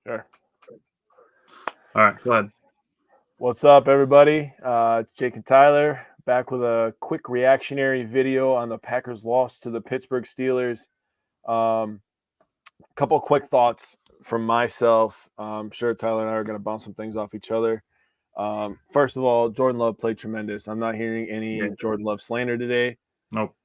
Sure. All right, go ahead. What's up, everybody? It's Jake and Tyler back with a quick reactionary video on the Packers' loss to the Pittsburgh Steelers. A couple of quick thoughts from myself. I'm sure Tyler and I are going to bounce some things off each other. First of all, Jordan Love played tremendous. I'm not hearing any Jordan Love slander today. Nope.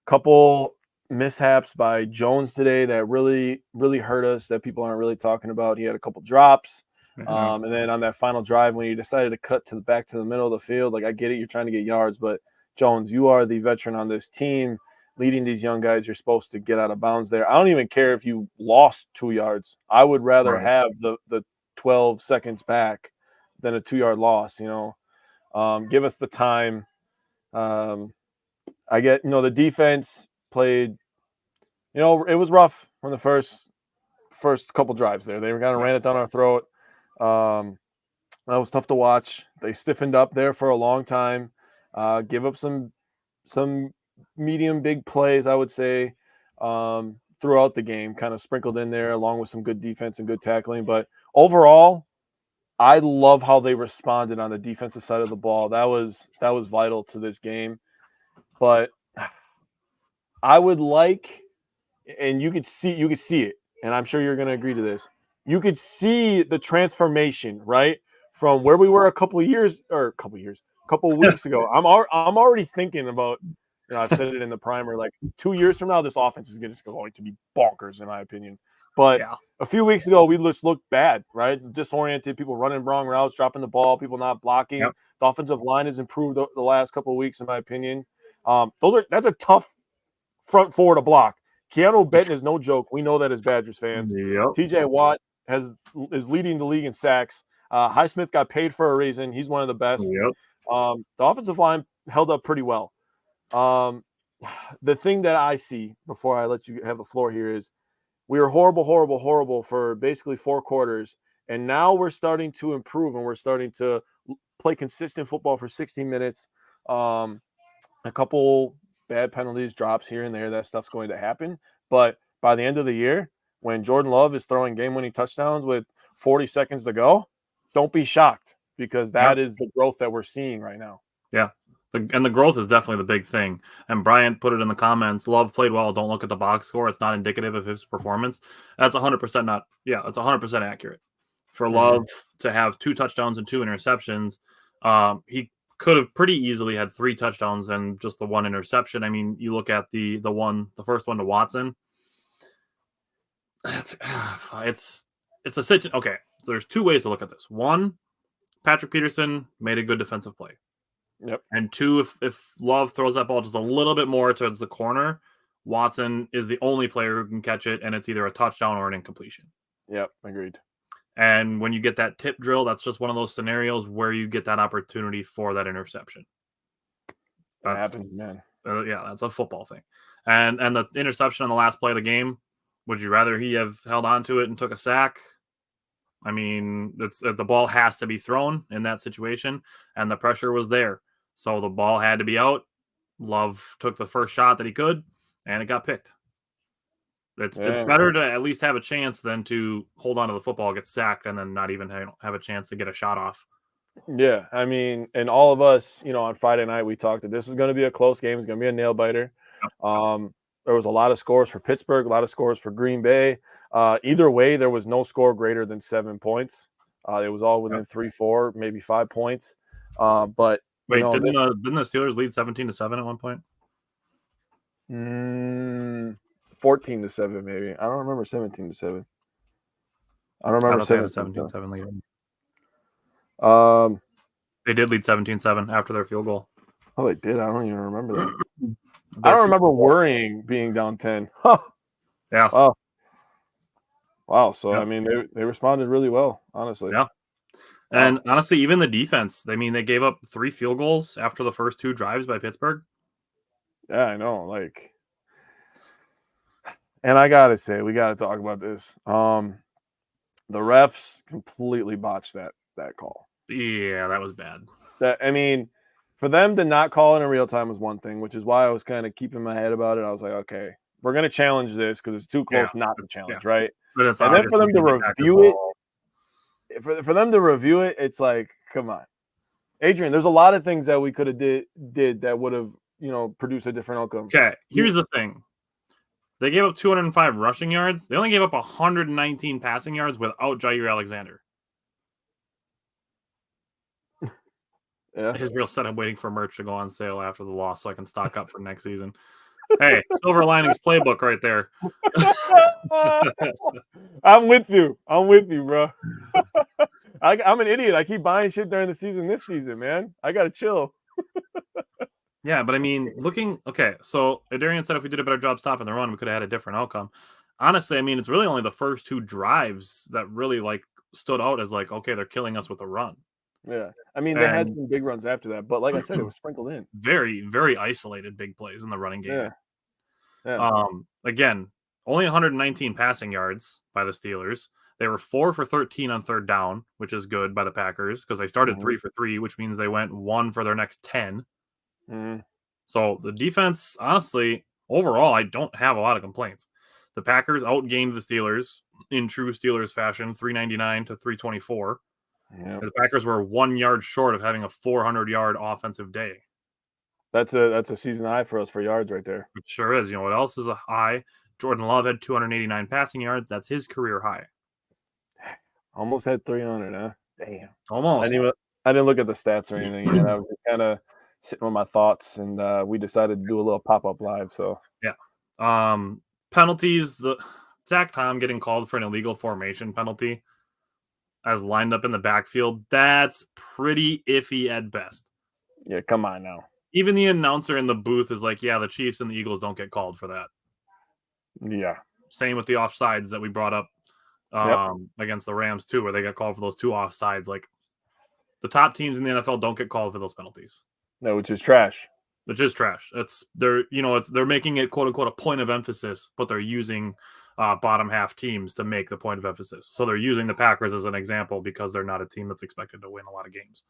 Couple mishaps by Jones today that really hurt us, that people aren't really talking about. He had a couple drops. And then on that final drive, when he decided to cut to the back to the middle of the field, like, I get it, you're trying to get yards, but Jones, you are the veteran on this team, leading these young guys. You're supposed to get out of bounds there. I don't even care if you lost 2 yards. I would rather have the 12 seconds back than a 2-yard loss. Give us the time. I get, the defense played, it was rough from the first couple drives there. They kind of ran it down our throat. That was tough to watch. They stiffened up there for a long time. Give up some medium big plays, I would say, throughout the game, kind of sprinkled in there along with some good defense and good tackling. But overall, I love how they responded on the defensive side of the ball. That was vital to this game. But I would like, and you could see it, and I'm sure you're going to agree to this. You could see the transformation, right, from where we were a couple weeks ago. I'm already thinking about, I've said it in the primer, like 2 years from now, this offense is going to be bonkers, in my opinion. But a few weeks ago, we just looked bad, right? Disoriented, people running wrong routes, dropping the ball, people not blocking. Yep. The offensive line has improved the last couple of weeks, in my opinion. That's a tough front four to block. Keanu Benton is no joke. We know that as Badgers fans. Yep. TJ Watt is leading the league in sacks. Highsmith got paid for a reason. He's one of the best. Yep. The offensive line held up pretty well. The thing that I see, before I let you have the floor here, is we were horrible for basically 4 quarters, and now we're starting to improve, and we're starting to play consistent football for 60 minutes. A couple bad penalties, drops here and there, that stuff's going to happen. But by the end of the year, when Jordan Love is throwing game-winning touchdowns with 40 seconds to go, don't be shocked, because that is the growth that we're seeing right now. Yeah. And the growth is definitely the big thing. And Bryant put it in the comments, Love played well, don't look at the box score. It's not indicative of his performance. That's 100% not – it's 100% accurate. For Love to have 2 touchdowns and 2 interceptions, he could have pretty easily had 3 touchdowns and just the 1 interception. I mean, you look at the first one to Watson. It's a situation. Okay, so there's 2 ways to look at this. 1, Patrick Peterson made a good defensive play. Yep. And 2, if Love throws that ball just a little bit more towards the corner, Watson is the only player who can catch it, and it's either a touchdown or an incompletion. Yep, agreed. And when you get that tip drill, that's just one of those scenarios where you get that opportunity for that interception. That happens, man. That's a football thing. And the interception on the last play of the game, would you rather he have held on to it and took a sack? I mean, the ball has to be thrown in that situation, and the pressure was there. So the ball had to be out. Love took the first shot that he could, and it got picked. It's better to at least have a chance than to hold on to the football, get sacked, and then not even have a chance to get a shot off. Yeah, I mean, and all of us, on Friday night, we talked that this was going to be a close game. It's going to be a nail-biter. There was a lot of scores for Pittsburgh, a lot of scores for Green Bay. Either way, there was no score greater than 7 points. It was all within 3, 4, maybe 5 points. But wait, didn't the Steelers lead 17-7 at one point? 14-7, maybe. I don't remember 17-7. I don't remember 17-7 lead. They did lead 17-7 after their field goal. Oh, they did. I don't even remember that. I don't remember worrying being down 10. Huh. Yeah. Wow. So, I mean, they responded really well, honestly. Yeah. And honestly, even the defense, they gave up 3 field goals after the first 2 drives by Pittsburgh. Yeah, I know. And I got to say, we got to talk about this. The refs completely botched that call. Yeah, that was bad. For them to not call it in real time was one thing, which is why I was kind of keeping my head about it. I was like, okay, we're going to challenge this because it's too close not to challenge, right? But it's And then for them to review it, for them to review it, it's like, come on, Adrian. There's a lot of things that we could have did that would have produced a different outcome. Okay, here's the thing. They gave up 205 rushing yards. They only gave up 119 passing yards without Jair Alexander. Yeah. His real set. I'm waiting for merch to go on sale after the loss so I can stock up for next season. Hey, Silver Linings playbook right there. I'm with you, bro. I'm an idiot. I keep buying shit during the season this season, man. I got to chill. Yeah, but I mean, okay, so Adarian said if we did a better job stopping the run, we could have had a different outcome. Honestly, I mean, it's really only the first two drives that really stood out as okay, they're killing us with a run. Yeah. I mean, they had some big runs after that, but like I said, it was sprinkled in. Very, very isolated big plays in the running game. Yeah. Again, only 119 passing yards by the Steelers. They were 4 for 13 on third down, which is good by the Packers because they started 3 for 3, which means they went 1 for their next 10. So the defense, honestly, overall, I don't have a lot of complaints. The Packers outgained the Steelers in true Steelers fashion, 399 to 324. Yeah. The Packers were 1 yard short of having a 400-yard offensive day. That's a season high for us for yards right there. It sure is. You know what else is a high? Jordan Love had 289 passing yards. That's his career high. Almost had 300, huh? Damn. Almost. I didn't look at the stats or anything yet. I was kind of sitting with my thoughts, and we decided to do a little pop-up live. So yeah. Penalties. The Zach Tom getting called for an illegal formation penalty as lined up in the backfield. That's pretty iffy at best. Yeah, come on now. Even the announcer in the booth is like, yeah, the Chiefs and the Eagles don't get called for that. Yeah. Same with the offsides that we brought up against the Rams too, where they got called for those 2 offsides. Like the top teams in the NFL don't get called for those penalties. No, which is trash. They're making it quote unquote a point of emphasis, but they're using bottom half teams to make the point of emphasis. So they're using the Packers as an example because they're not a team that's expected to win a lot of games.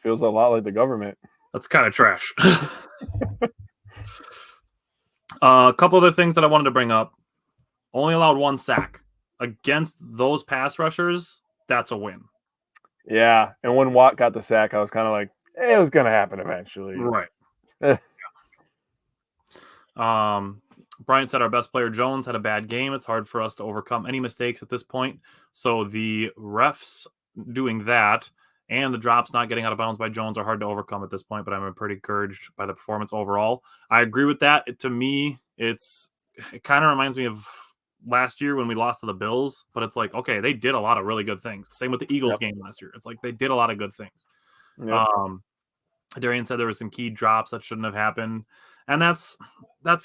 Feels a lot like the government. That's kind of trash. A couple other things that I wanted to bring up. Only allowed 1 sack. Against those pass rushers, that's a win. Yeah, and when Watt got the sack, I was kind of like, it was going to happen eventually. Right. Brian said our best player, Jones, had a bad game. It's hard for us to overcome any mistakes at this point. So the refs doing that and the drops not getting out of bounds by Jones are hard to overcome at this point, but I'm pretty encouraged by the performance overall. I agree with that. To me, it kind of reminds me of last year when we lost to the Bills, but it's like, okay, they did a lot of really good things. Same with the Eagles game last year. It's like they did a lot of good things. Yep. Darian said there were some key drops that shouldn't have happened, and that's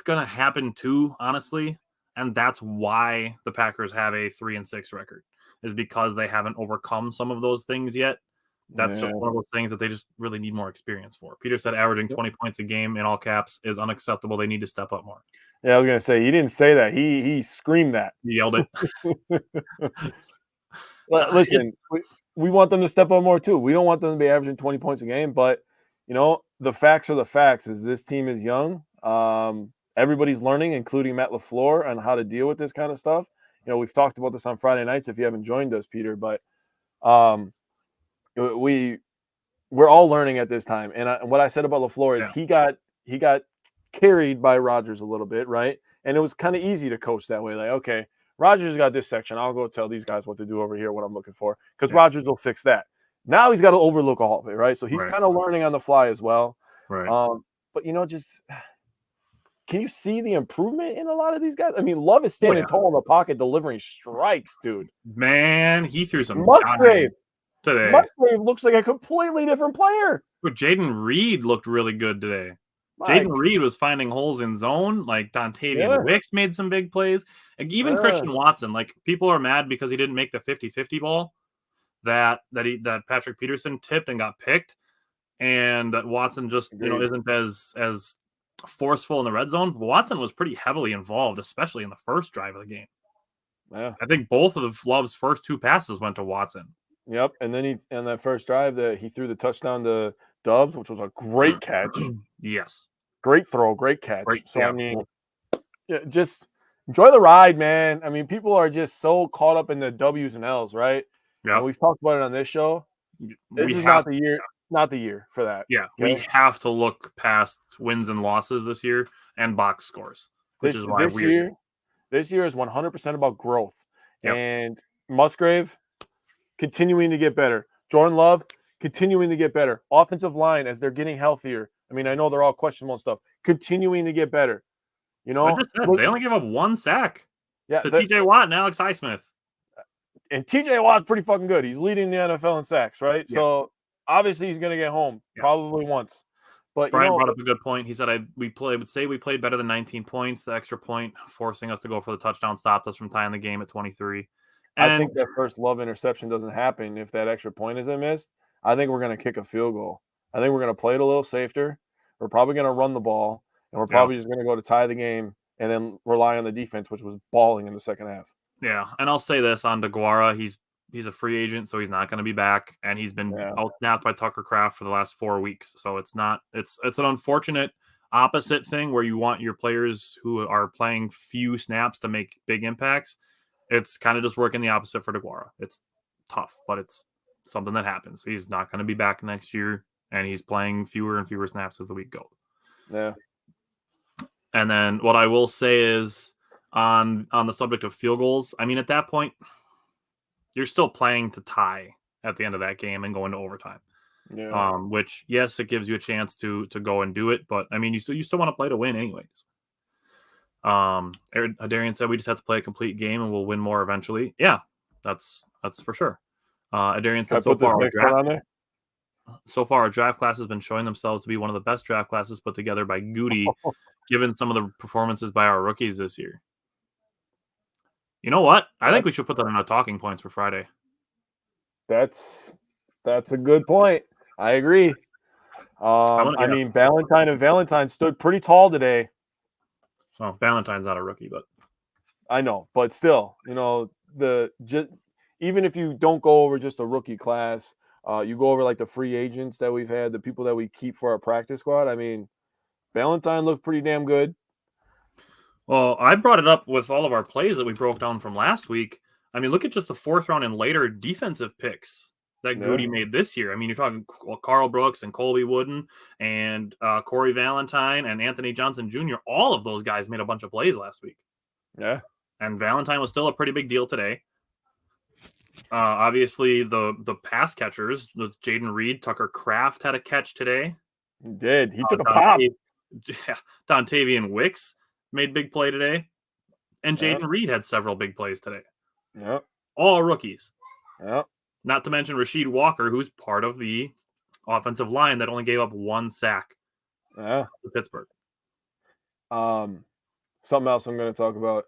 going to happen too, honestly. And that's why the Packers have a 3-6 record, is because they haven't overcome some of those things yet. That's just one of those things that they just really need more experience for. Peter said averaging 20 points a game in all caps is unacceptable. They need to step up more. Yeah, I was going to say, he didn't say that. He screamed that. He yelled it. Listen, we want them to step up more too. We don't want them to be averaging 20 points a game, but, the facts are the facts. Is this team is young. Everybody's learning, including Matt LaFleur, on how to deal with this kind of stuff. We've talked about this on Friday nights if you haven't joined us, Peter, but we're all learning at this time. And what I said about LaFleur is he got carried by Rodgers a little bit, right? And it was kind of easy to coach that way. Like, okay, Rodgers got this section. I'll go tell these guys what to do over here, what I'm looking for, because Rodgers will fix that. Now he's got to overlook all of it, right? So he's kind of learning on the fly as well. Right. But, can you see the improvement in a lot of these guys? I mean, Love is standing tall in the pocket, delivering strikes, dude. Man, he threw some Musgrave today. Musgrave looks like a completely different player. But Jaden Reed looked really good today. Jaden Reed was finding holes in zone. Like Dontavian Wicks made some big plays. Like, even Christian Watson. Like, people are mad because he didn't make the 50-50 ball that Patrick Peterson tipped and got picked, and that Watson just isn't as forceful in the red zone. But Watson was pretty heavily involved, especially in the first drive of the game. Yeah, I think both of Love's first 2 passes went to Watson. Yep, and then on that first drive, he threw the touchdown to Doubs, which was a great catch. Yes, great throw, great catch. I mean, enjoy the ride, man. I mean, people are just so caught up in the W's and L's, right? And Yep. we've talked about it on this show. This We is have, not the year for that. yeah, we Okay. have to look past wins and losses this year and box scores, which is why This we're here. year, this year is 100% about growth. Yep. And Musgrave continuing to get better. Jordan Love continuing to get better. Offensive line as they're getting healthier. I mean, I know they're all questionable and stuff. Continuing to get better. You I know, just said look, they only gave up 1 sack yeah, to TJ Watt and Alex Highsmith. and TJ Watt's pretty fucking good. He's leading the NFL in sacks, right? Yeah. So obviously he's going to get home Yeah. probably once. But Brian brought up a good point. He said we played better than 19 points. The extra point forcing us to go for the touchdown stopped us from tying the game at 23. And I think that first Love interception doesn't happen if that extra point isn't missed. I think we're going to kick a field goal. I think we're going to play it a little safer. We're probably going to run the ball, and we're probably just going to go to tie the game and then rely on the defense, which was balling in the second half. Yeah, and I'll say this on DeGuara, he's a free agent, so he's not going to be back, and he's been out-snapped by Tucker Kraft for the last 4 weeks. So it's an unfortunate opposite thing where you want your players who are playing few snaps to make big impacts. It's kind of just working the opposite for DeGuara. It's tough, but it's something that happens. He's not going to be back next year, and he's playing fewer and fewer snaps as the week goes. Yeah. And then what I will say is on the subject of field goals, I mean, at that point, you're still playing to tie at the end of that game and go into overtime. Yeah. Which, yes, it gives you a chance to go and do it, but I mean, you still want to play to win anyways. Darian said we just have to play a complete game and we'll win more eventually. Yeah, that's for sure. Darian said so far our draft class has been showing themselves to be one of the best draft classes put together by Goody, given some of the performances by our rookies this year. You know what? I think we should put that in our talking points for Friday. That's a good point. I agree. I mean, Valentine stood pretty tall today. So Valentine's not a rookie, but I know, but still, you know, even if you don't go over just a rookie class, you go over like the free agents that we've had, the people that we keep for our practice squad. I mean, Valentine looked pretty damn good. Well, I brought it up with all of our plays that we broke down from last week. I mean, look at just the 4th round and later defensive picks that Goody made this year. I mean, you're talking Carl Brooks and Colby Wooden and Corey Valentine and Anthony Johnson Jr. All of those guys made a bunch of plays last week. Yeah. And Valentine was still a pretty big deal today. Obviously, the pass catchers, with Jaden Reed, Tucker Kraft had a catch today. He did. He took a pop. Dontavian Wicks made big play today. And Jaden Reed had several big plays today. Yep. All rookies. Yep. Not to mention Rasheed Walker, who's part of the offensive line that only gave up 1 sack to Pittsburgh. Something else I'm going to talk about.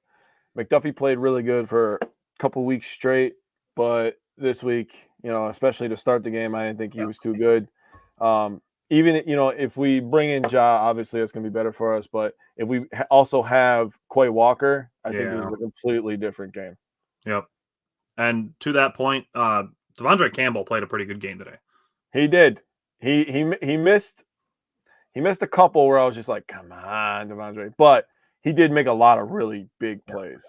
McDuffie played really good for a couple weeks straight, but this week, you know, especially to start the game, I didn't think he was too good. Even, you know, if we bring in Ja, obviously it's going to be better for us. But if we also have Quay Walker, I think this is a completely different game. Yep. And to that point, Devondre Campbell played a pretty good game today. He did. He missed a couple where I was just like, come on, Devondre. But he did make a lot of really big plays.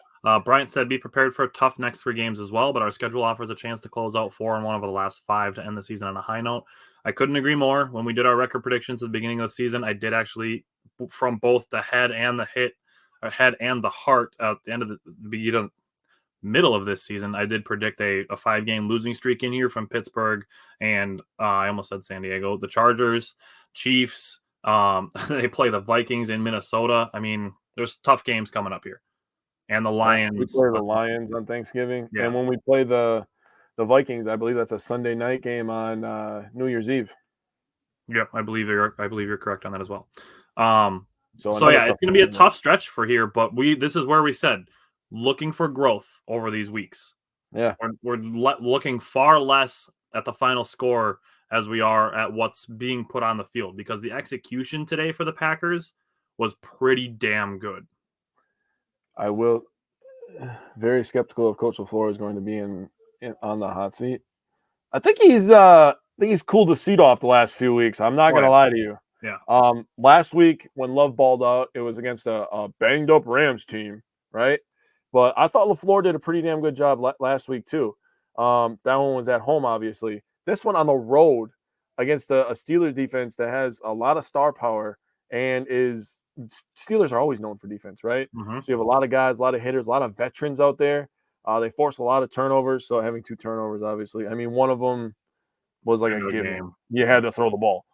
Bryant said, be prepared for a tough next 3 games as well, but our schedule offers a chance to close out 4-1 over the last 5 to end the season on a high note. I couldn't agree more. When we did our record predictions at the beginning of the season, I did actually, from both the head and the heart at the end of the middle of this season, I did predict a 5-game losing streak in here from Pittsburgh and I almost said San Diego, the Chargers, Chiefs. They play the Vikings in Minnesota. I mean, there's tough games coming up here. And the Lions. We play the Lions on Thanksgiving. Yeah. And when we play the Vikings, I believe that's a Sunday night game on New Year's Eve. Yep, I believe you're correct on that as well. So yeah, it's going to be a tough stretch for here, but this is where we said looking for growth over these weeks. Yeah, we're looking far less at the final score as we are at what's being put on the field, because the execution today for the Packers was pretty damn good. I will very skeptical if Coach LaFleur is going to be on the hot seat. I think he's cooled the seat off the last few weeks. I'm not going to lie to you. Yeah. Last week when Love balled out, it was against a banged up Rams team. right? But I thought LaFleur did a pretty damn good job last week too. That one was at home, obviously. This one on the road against a Steelers defense that has a lot of star power and is Steelers are always known for defense, right? Mm-hmm. So you have a lot of guys, a lot of hitters, a lot of veterans out there. They force a lot of turnovers. So having 2 turnovers, obviously. I mean, one of them was like a given. Game. You had to throw the ball.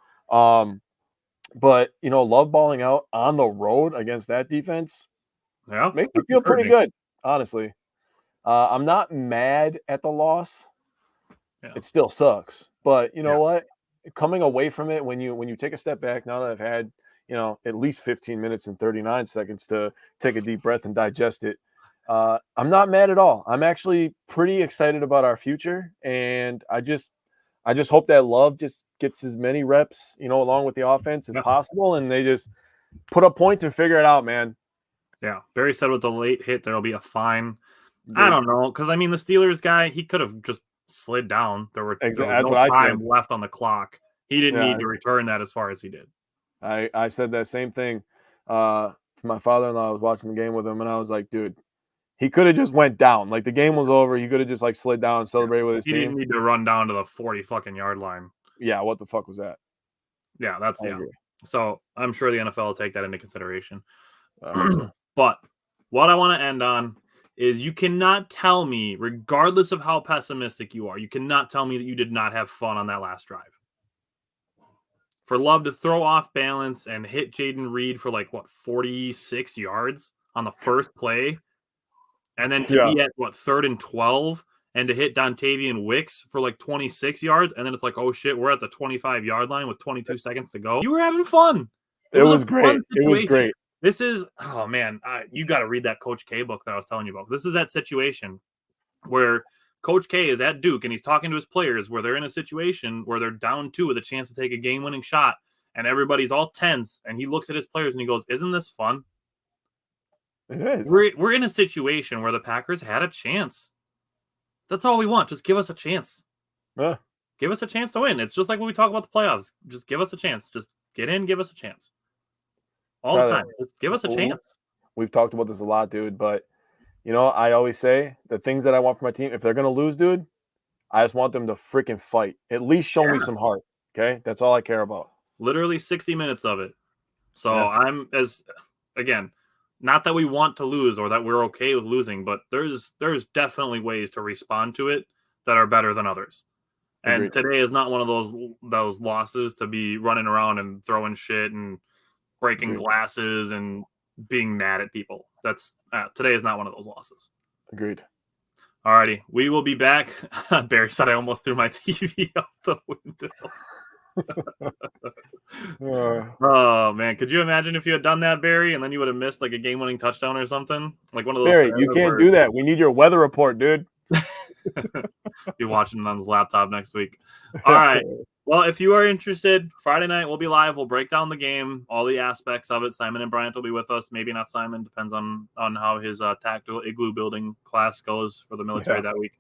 But love balling out on the road against that defense. Yeah, Makes me feel pretty good, honestly. I'm not mad at the loss. Yeah. It still sucks, but you know what? Coming away from it, when you take a step back, now that I've had at least 15 minutes and 39 seconds to take a deep breath and digest it, I'm not mad at all. I'm actually pretty excited about our future, and I just hope that Love just gets as many reps, along with the offense as possible, and they just put a point to figure it out, man. Yeah, Barry said with the late hit there'll be a fine. I don't know, because I mean the Steelers guy, he could have just slid down. There was no time left on the clock. He didn't need to return that as far as he did. I said that same thing to my father-in-law. I was watching the game with him, and I was like, dude, he could have just went down. Like the game was over. He could have just like slid down and celebrated with his team. He didn't need to run down to the 40 fucking yard line. Yeah, what the fuck was that? Yeah, that's So I'm sure the NFL will take that into consideration. But what I want to end on is you cannot tell me, regardless of how pessimistic you are, you cannot tell me that you did not have fun on that last drive. For Love to throw off balance and hit Jaden Reed for 46 yards on the first play, and then to be at 3rd and 12 and to hit Dontavian Wicks for 26 yards, and then it's oh shit, we're at the 25-yard line with 22 seconds to go. You were having fun. It was great. It was great. This is, oh man, you got to read that Coach K book that I was telling you about. This is that situation where Coach K is at Duke and he's talking to his players where they're in a situation where they're down 2 with a chance to take a game-winning shot, and everybody's all tense, and he looks at his players and he goes, "Isn't this fun?" It is. We're in a situation where the Packers had a chance. That's all we want. Just give us a chance. Yeah. Give us a chance to win. It's just like when we talk about the playoffs. Just give us a chance. Just get in, give us a chance. All the time. Just give us a chance. We've talked about this a lot, dude, but I always say the things that I want from my team, if they're going to lose, dude, I just want them to freaking fight. At least show me some heart, okay? That's all I care about. Literally 60 minutes of it. So I'm again, not that we want to lose or that we're okay with losing, but there's definitely ways to respond to it that are better than others. And today is not one of those losses to be running around and throwing shit and breaking glasses and being mad at people. Today is not one of those losses. Agreed. Alrighty, we will be back. Barry said I almost threw my TV out the window. Oh man, could you imagine if you had done that, Barry, and then you would have missed a game-winning touchdown or something? Like one of those. Barry, you can't do that. We need your weather report, dude. Be watching it on his laptop next week. All right. Well, if you are interested, Friday night we'll be live. We'll break down the game, all the aspects of it. Simon and Bryant will be with us. Maybe not Simon. Depends on how his tactical igloo building class goes for the military that week.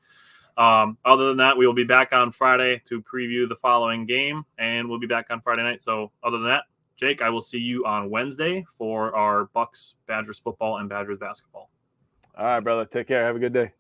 Other than that, we will be back on Friday to preview the following game, and we'll be back on Friday night. So other than that, Jake, I will see you on Wednesday for our Bucks, Badgers football, and Badgers basketball. All right, brother. Take care. Have a good day.